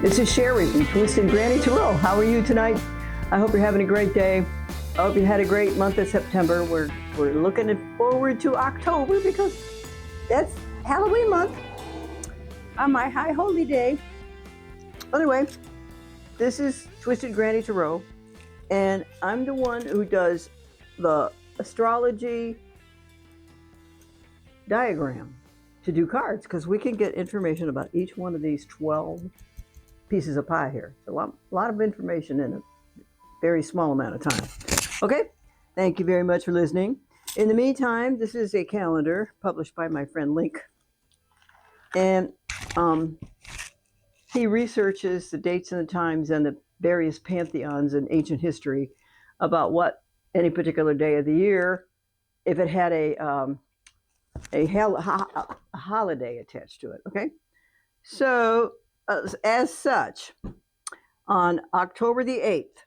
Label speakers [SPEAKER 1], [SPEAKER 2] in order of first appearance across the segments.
[SPEAKER 1] This is Sherry from Twisted Granny Tarot. How are you tonight? I hope you're having a great day. I hope you had a great month of September. We're looking forward to October because that's Halloween month on my high holy day. Anyway, this is Twisted Granny Tarot, and I'm the one who does the astrology diagram to do cards because we can get information about each one of these 12 pieces of pie here. It's a lot of information in a very small amount of time. Okay, thank you very much for listening. In the meantime, this is a calendar published by my friend Link, and he researches the dates and the times and the various pantheons in ancient history about what any particular day of the year, if it had a holiday attached to it. Okay, so as such, on October the 8th,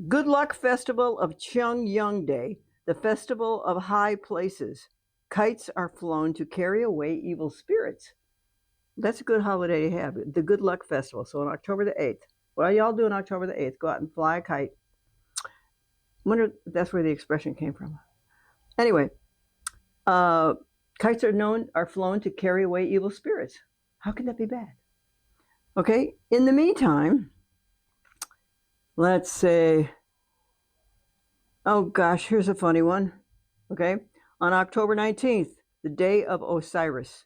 [SPEAKER 1] Good Luck Festival of Chung Yung Day, the festival of high places. Kites are flown to carry away evil spirits. That's a good holiday to have, the Good Luck Festival. So on October the 8th, what y'all do on October the 8th? Go out and fly a kite. I wonder if that's where the expression came from. Anyway, kites are flown to carry away evil spirits. How can that be bad? Okay, in the meantime, let's say, oh gosh, here's a funny one. Okay, on October 19th, the day of Osiris.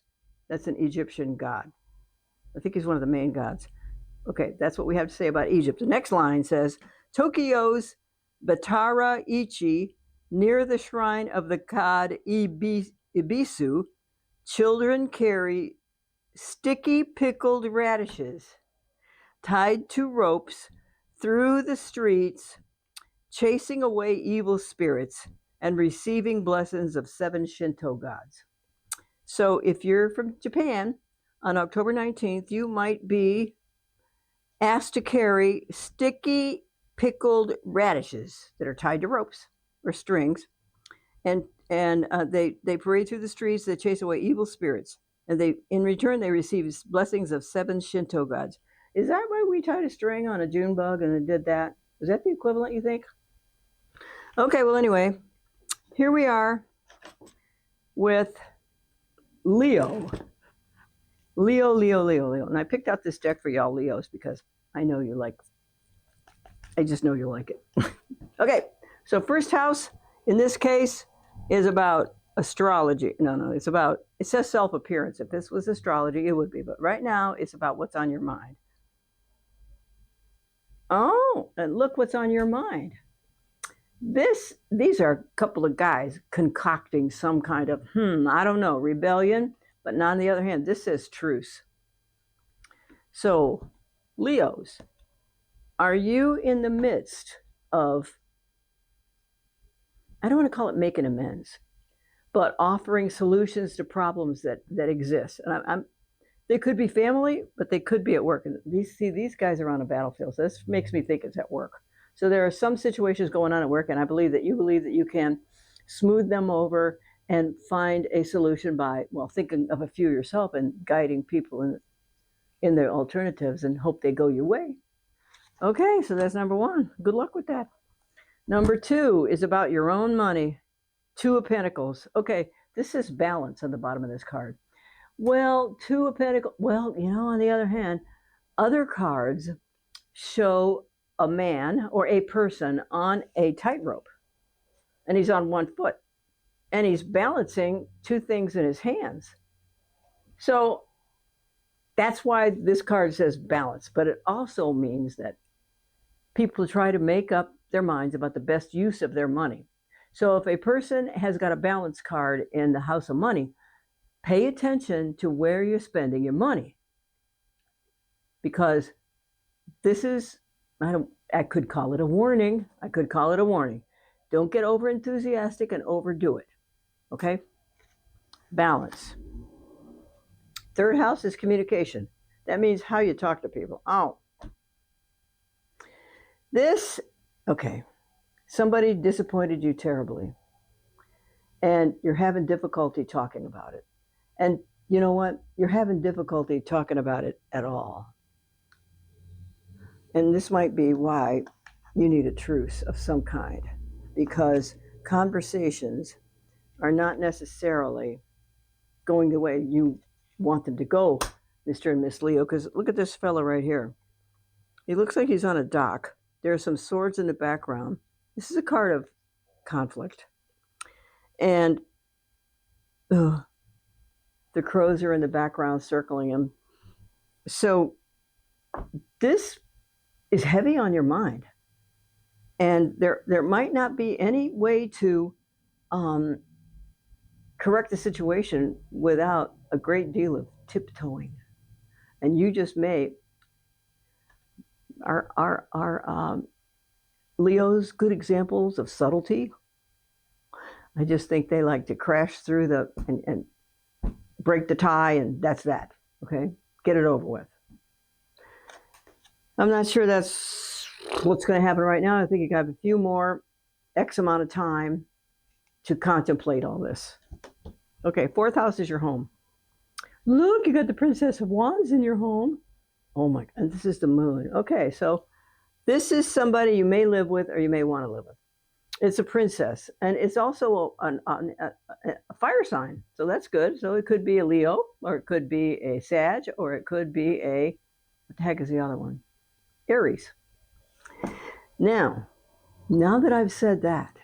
[SPEAKER 1] That's an Egyptian god. I think he's one of the main gods. Okay, that's what we have to say about Egypt. The next line says, Tokyo's Batara Ichi, near the shrine of the god Ibisu, children carry sticky pickled radishes tied to ropes through the streets, chasing away evil spirits and receiving blessings of 7 Shinto gods. So if you're from Japan on October 19th, you might be asked to carry sticky pickled radishes that are tied to ropes or strings, and they parade through the streets. They chase away evil spirits, and in return they receive blessings of 7 Shinto gods. Is that why we tied a string on a June bug and it did that? Is that the equivalent, you think? Okay, well, anyway, here we are with Leo. Leo. And I picked out this deck for y'all Leos because I just know you'll like it. Okay, so first house in this case is about astrology. No, it says self-appearance. If this was astrology, it would be. But right now, it's about what's on your mind. Oh, and look what's on your mind. These are a couple of guys concocting some kind of, I don't know, rebellion. But on the other hand, this says truce. So, Leos, are you in the midst of, I don't want to call it making amends, but offering solutions to problems that exist? And they could be family, but they could be at work. And these guys are on a battlefield. So this makes me think it's at work. So there are some situations going on at work, and I believe that you can smooth them over and find a solution by, thinking of a few yourself and guiding people in their alternatives and hope they go your way. Okay, so that's number one. Good luck with that. Number 2 is about your own money. 2 of Pentacles. Okay, this is balance on the bottom of this card. Well, 2 of Pentacles. Well, on the other hand, other cards show a man or a person on a tightrope, and he's on one foot, and he's balancing 2 things in his hands. So that's why this card says balance, but it also means that people try to make up their minds about the best use of their money. So if a person has got a balance card in the house of money, pay attention to where you're spending your money, because this is, I could call it a warning. Don't get over enthusiastic and overdo it. Okay? Balance. 3rd house is communication. That means how you talk to people. Somebody disappointed you terribly, and you're having difficulty talking about it. And you know what? You're having difficulty talking about it at all. And this might be why you need a truce of some kind, because conversations are not necessarily going the way you want them to go, Mr. and Miss Leo. Because look at this fellow right here. He looks like he's on a dock. There are some swords in the background. This is a card of conflict. And the crows are in the background circling him. So this is heavy on your mind. And there might not be any way to correct the situation without a great deal of tiptoeing. And you just may, our Leos, good examples of subtlety. I just think they like to crash through and break the tie, and that's that. Okay, get it over with. I'm not sure that's what's going to happen right now. I think you got a few more X amount of time to contemplate all this. Okay, fourth house is your home. Look, you got the Princess of Wands in your home. Oh my, and this is the moon. Okay, so this is somebody you may live with or you may want to live with. It's a princess, and it's also a fire sign, so that's good. So it could be a Leo, or it could be a Sag, or it could be a, what the heck is the other one? Aries. Now that I've said that,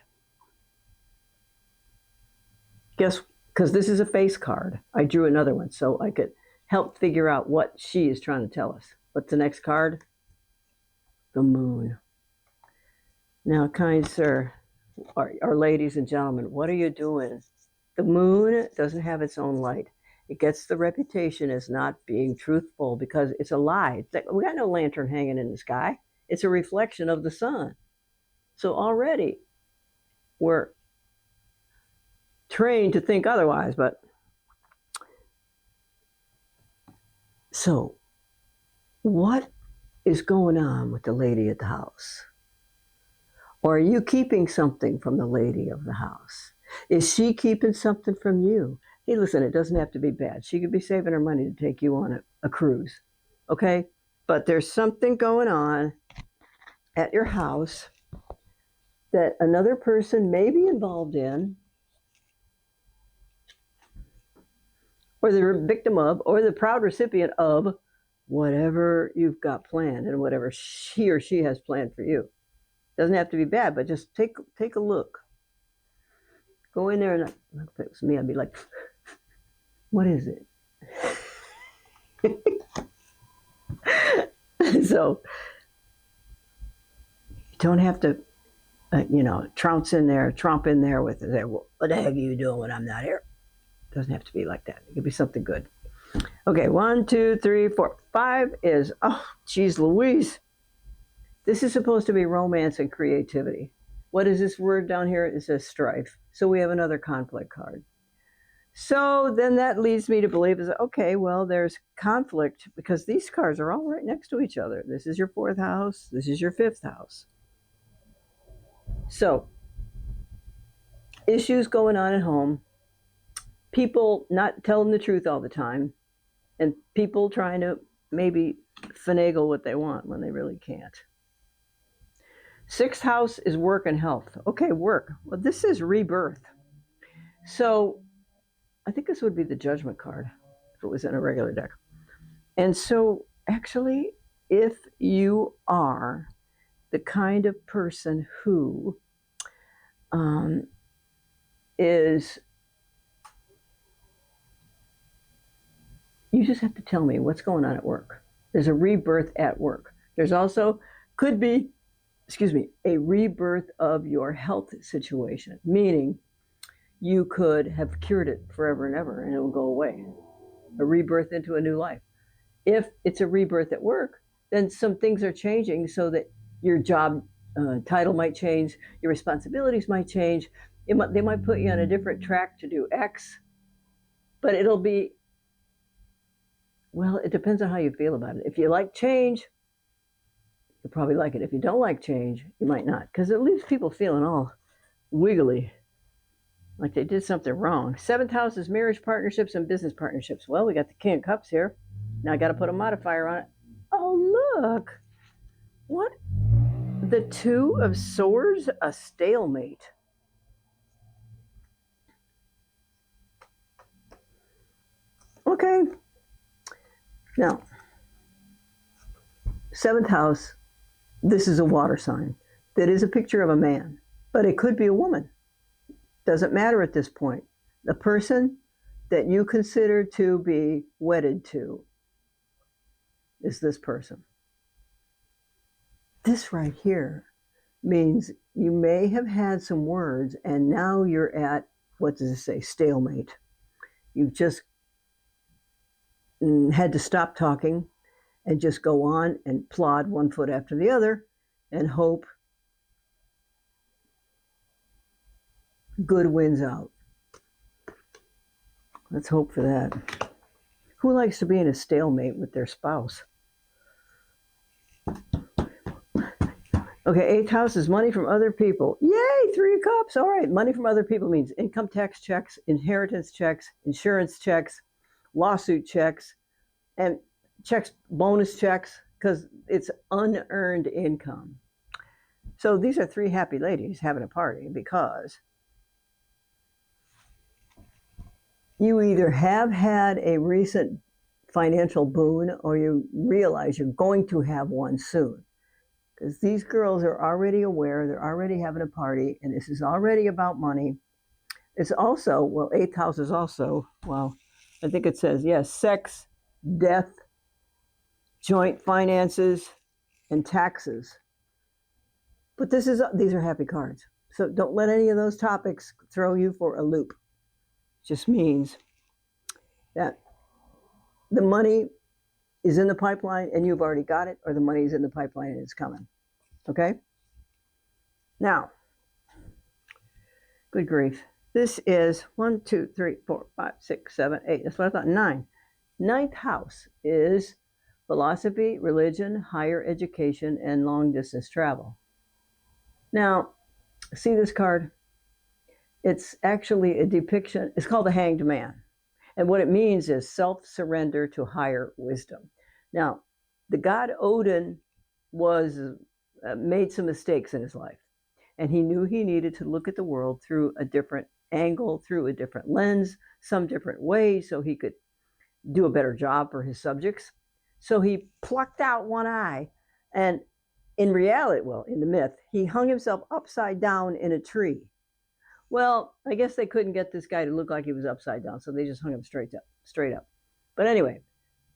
[SPEAKER 1] guess, because this is a face card, I drew another one so I could help figure out what she is trying to tell us. What's the next card? The moon. Now, kind sir, our ladies and gentlemen, what are you doing? The moon doesn't have its own light. It gets the reputation as not being truthful because it's a lie. It's like, we got no lantern hanging in the sky. It's a reflection of the sun. So already we're trained to think otherwise, but so what is going on with the lady at the house? Or are you keeping something from the lady of the house? Is she keeping something from you? Hey, listen, it doesn't have to be bad. She could be saving her money to take you on a cruise, okay? But there's something going on at your house that another person may be involved in, or the victim of, or the proud recipient of whatever you've got planned and whatever he or she has planned for you. Doesn't have to be bad, but just take a look. Go in there, and if it was me, I'd be like, what is it? So you don't have to, tromp in there with it. Well, what the heck are you doing when I'm not here? It doesn't have to be like that. It could be something good. Okay, 1, 2, 3, 4, 5 is, oh, geez Louise. This is supposed to be romance and creativity. What is this word down here? It says strife. So we have another conflict card. So then that leads me to believe is, okay, well, there's conflict because these cards are all right next to each other. This is your fourth house. This is your fifth house. So issues going on at home, people not telling the truth all the time, and people trying to maybe finagle what they want when they really can't. Sixth house is work and health. Okay, work. Well, this is rebirth. So I think this would be the Judgment card if it was in a regular deck. And so actually, if you are the kind of person who is, you just have to tell me what's going on at work. There's a rebirth at work. There's also, could be, a rebirth of your health situation, meaning you could have cured it forever and ever and it will go away. A rebirth into a new life. If it's a rebirth at work, then some things are changing so that your job title might change, your responsibilities might change. They might put you on a different track to do X, but it'll be, well, it depends on how you feel about it. If you like change, you'll probably like it. If you don't like change, you might not, because it leaves people feeling all wiggly, like they did something wrong. Seventh house is marriage partnerships and business partnerships. Well, we got the King of Cups here. Now I got to put a modifier on it. Oh, look. What? The Two of Swords, a stalemate. Okay. Now, seventh house, this is a water sign. That is a picture of a man, but it could be a woman. Doesn't matter at this point. The person that you consider to be wedded to is this person. This right here means you may have had some words and now you're at, what does it say, stalemate. You've just had to stop talking and just go on and plod one foot after the other and hope good wins out. Let's hope for that. Who likes to be in a stalemate with their spouse? Okay, eighth house is money from other people. Yay, Three of Cups. All right, money from other people means income tax checks, inheritance checks, insurance checks, lawsuit checks, and checks, bonus checks, because it's unearned income. So these are three happy ladies having a party because you either have had a recent financial boon or you realize you're going to have one soon. Because these girls are already aware, they're already having a party, and this is already about money. It's also, well, eighth house is also, well, I think it says, yes, sex, death, joint finances, and taxes. But these are happy cards. So don't let any of those topics throw you for a loop. It just means that the money is in the pipeline and you've already got it, or the money is in the pipeline and it's coming. Okay? Now, good grief. This is 1, 2, 3, 4, 5, 6, 7, 8. That's what I thought. 9. Ninth house is philosophy, religion, higher education, and long distance travel. Now, see this card? It's actually a depiction. It's called the Hanged Man. And what it means is self-surrender to higher wisdom. Now, the god Odin made some mistakes in his life. And he knew he needed to look at the world through a different angle, through a different lens, some different way, so he could do a better job for his subjects. So he plucked out one eye, and in reality, well, in the myth, he hung himself upside down in a tree. Well, I guess they couldn't get this guy to look like he was upside down, so they just hung him straight up. But anyway,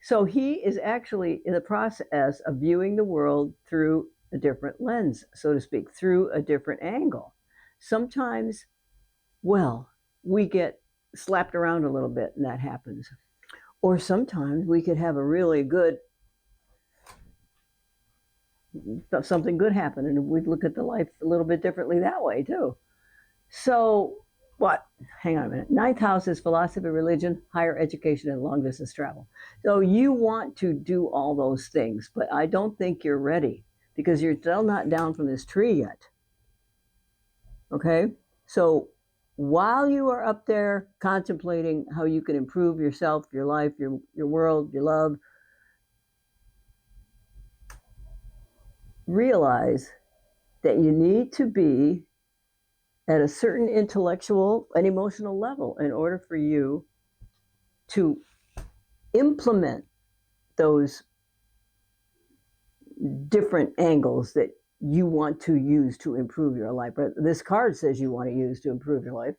[SPEAKER 1] so he is actually in the process of viewing the world through a different lens, so to speak, through a different angle. Sometimes, well, we get slapped around a little bit and that happens. Or sometimes we could have a really good, something good happen and we'd look at the life a little bit differently that way too. So what? Hang on a minute. Ninth house is philosophy, religion, higher education, and long distance travel. So you want to do all those things, but I don't think you're ready because you're still not down from this tree yet. Okay? So while you are up there contemplating how you can improve yourself, your life, your world, your love, realize that you need to be at a certain intellectual and emotional level in order for you to implement those different angles that you want to use to improve your life. But this card says you want to use to improve your life.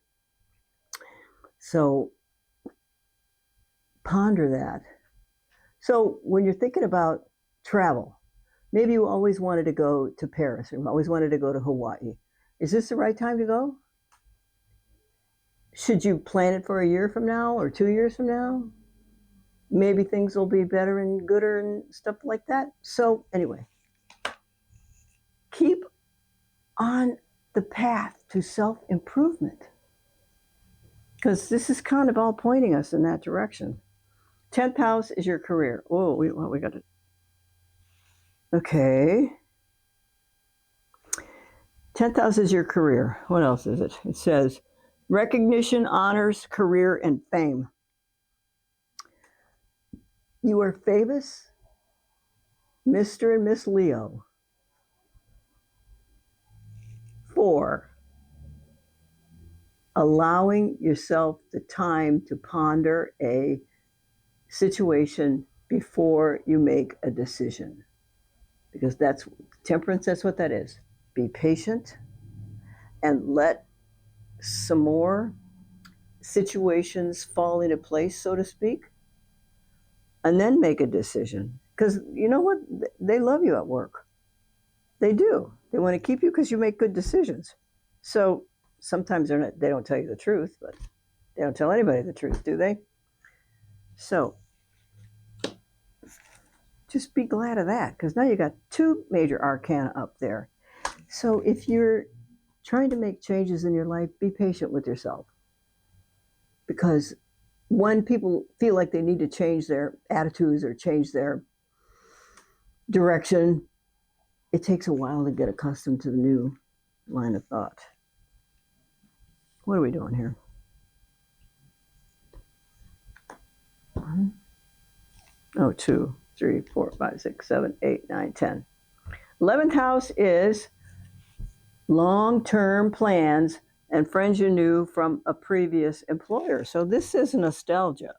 [SPEAKER 1] So ponder that. So when you're thinking about travel, maybe you always wanted to go to Paris or you always wanted to go to Hawaii. Is this the right time to go? Should you plan it for a year from now or 2 years from now? Maybe things will be better and gooder and stuff like that. So anyway, keep on the path to self-improvement because this is kind of all pointing us in that direction. 10th house is your career. Oh, we got it. Okay. 10th house is your career. What else is it? It says recognition, honors, career, and fame. You are famous, Mr. and Miss Leo. before allowing yourself the time to ponder a situation before you make a decision. Because that's temperance, that's what that is. Be patient and let some more situations fall into place, so to speak, and then make a decision. Because you know what? They love you at work. They do. They want to keep you because you make good decisions. So sometimes they don't tell you the truth, but they don't tell anybody the truth, do they? So just be glad of that, because now you got two major arcana up there. So if you're trying to make changes in your life, be patient with yourself. Because when people feel like they need to change their attitudes or change their direction, it takes a while to get accustomed to the new line of thought. What are we doing here? 1, 2, 3, 4, 5, 6, 7, 8, 9, 10. 11th house is long-term plans and friends you knew from a previous employer. So this is nostalgia.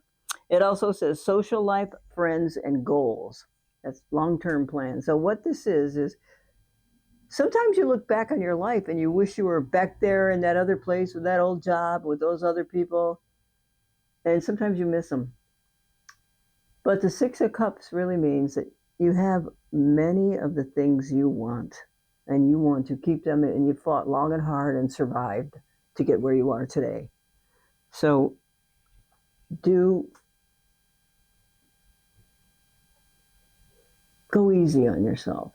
[SPEAKER 1] It also says social life, friends, and goals. That's long-term plans. So what this is sometimes you look back on your life and you wish you were back there in that other place with that old job with those other people. And sometimes you miss them. But the 6 of Cups really means that you have many of the things you want, and you want to keep them, and you fought long and hard and survived to get where you are today. So go easy on yourself.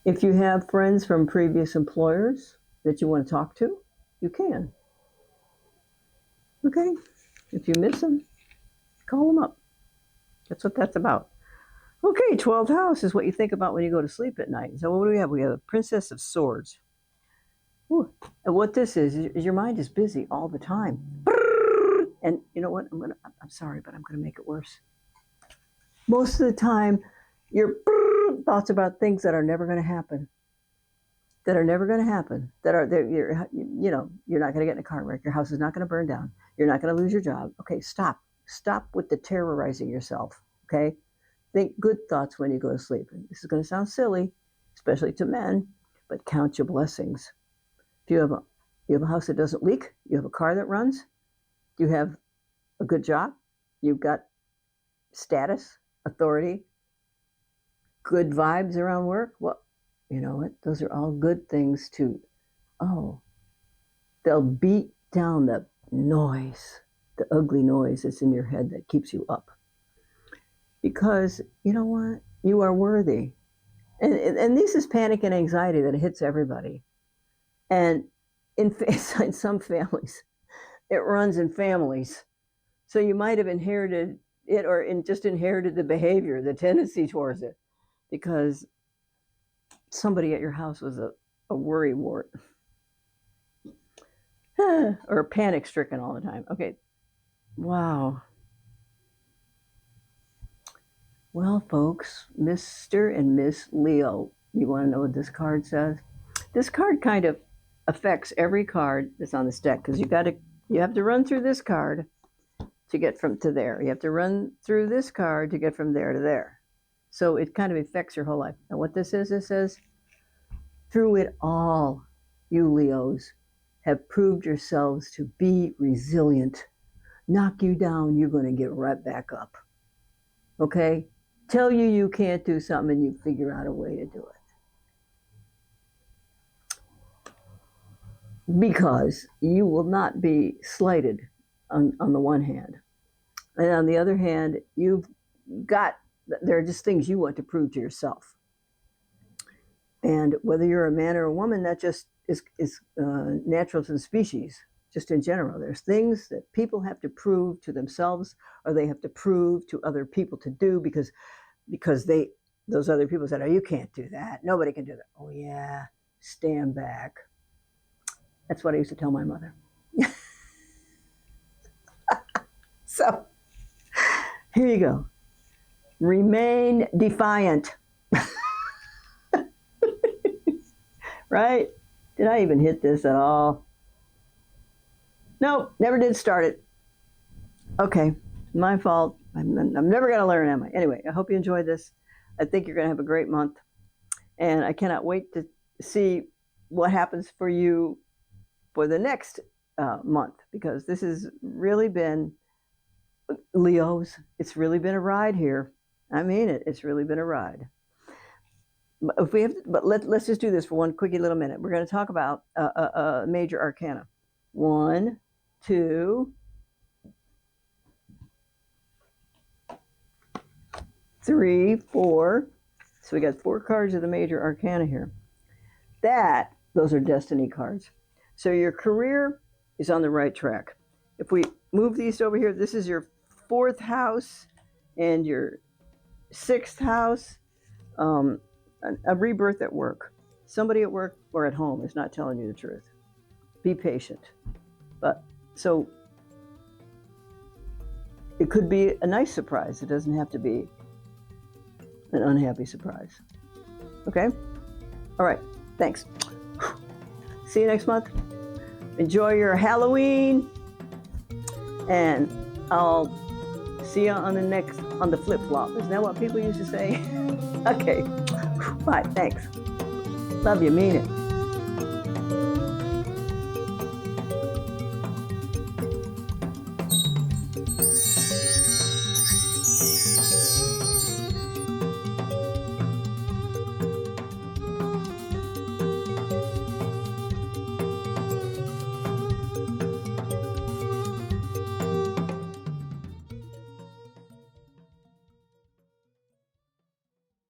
[SPEAKER 1] If you have friends from previous employers that you want to talk to, you can. Okay? If you miss them, call them up. That's what that's about. Okay, 12th house is what you think about when you go to sleep at night. So what do we have? We have the Princess of Swords. Ooh. And what this is your mind is busy all the time. And you know what? I'm sorry, but I'm going to make it worse. Most of the time, your thoughts about things that are never going to happen. That are never going to happen. You're not going to get in a car wreck. Your house is not going to burn down. You're not going to lose your job. Okay, stop. Stop with the terrorizing yourself. Okay? Think good thoughts when you go to sleep. And this is going to sound silly, especially to men, but count your blessings. If you have a house that doesn't leak, you have a car that runs, you have a good job, you've got status, authority, good vibes around work, well, you know what? Those are all good things they'll beat down the noise, the ugly noise that's in your head that keeps you up. Because, you know what? You are worthy. And this is panic and anxiety that hits everybody. And in some families, it runs in families. So you might have inherited it or just inherited the behavior, the tendency towards it, because somebody at your house was a worrywart or panic stricken all the time. Okay. Wow. Well, folks, Mr. and Miss Leo, you want to know what this card says? This card kind of affects every card that's on this deck, because you have to run through this card to get from to there. You have to run through this card to get from there to there. So it kind of affects your whole life. And what this says, through it all, you Leos have proved yourselves to be resilient. Knock you down, you're going to get right back up. Okay? Tell you can't do something and you figure out a way to do it. Because you will not be slighted on the one hand. And on the other hand, there are just things you want to prove to yourself. And whether you're a man or a woman, that just is natural to the species, just in general. There's things that people have to prove to themselves, or they have to prove to other people to do because those other people said, oh, you can't do that. Nobody can do that. Oh, yeah, stand back. That's what I used to tell my mother. So, here you go. Remain defiant. Right? Did I even hit this at all? Nope, never did start it. Okay, my fault. I'm never going to learn, am I? Anyway, I hope you enjoyed this. I think you're going to have a great month. And I cannot wait to see what happens for you for the next month, because this has really been, Leos, it's really been a ride here. I mean it. It's really been a ride. If we have, but let's just do this for one quickie little minute. We're going to talk about major arcana. 1, 2, 3, 4. So we got 4 cards of the major arcana here. Those are destiny cards. So your career is on the right track. If we move these over here, this is your 4th house and your 6th house. A rebirth at work. Somebody at work or at home is not telling you the truth. Be patient. But so it could be a nice surprise. It doesn't have to be an unhappy surprise. Okay? All right. Thanks. See you next month. Enjoy your Halloween. And I'll see you on the flip-flop. Isn't that what people used to say? Okay. Bye. Thanks. Love you. Mean it.